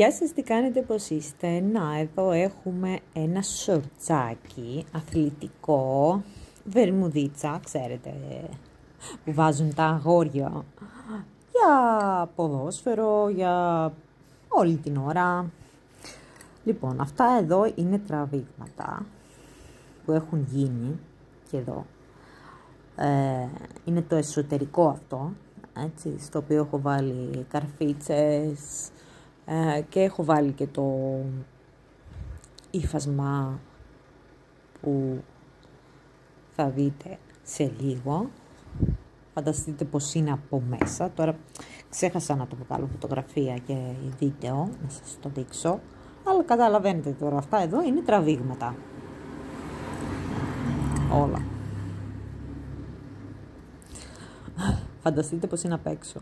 Γεια σας, τι κάνετε, πώς είστε? Να, εδώ έχουμε ένα σορτσάκι αθλητικό, βερμουδίτσα, ξέρετε, που βάζουν τα αγόρια για ποδόσφαιρο, για όλη την ώρα. Λοιπόν, αυτά εδώ είναι τραβήγματα που έχουν γίνει και εδώ. Είναι το εσωτερικό αυτό, έτσι, στο οποίο έχω βάλει καρφίτσες και έχω βάλει και το ύφασμα που θα δείτε σε λίγο. Φανταστείτε πως είναι από μέσα. Τώρα ξέχασα να το βγάλω φωτογραφία και βίντεο, να σας το δείξω. Αλλά καταλαβαίνετε τώρα, αυτά εδώ είναι τραβήγματα. Όλα. Φανταστείτε πως είναι απ' έξω.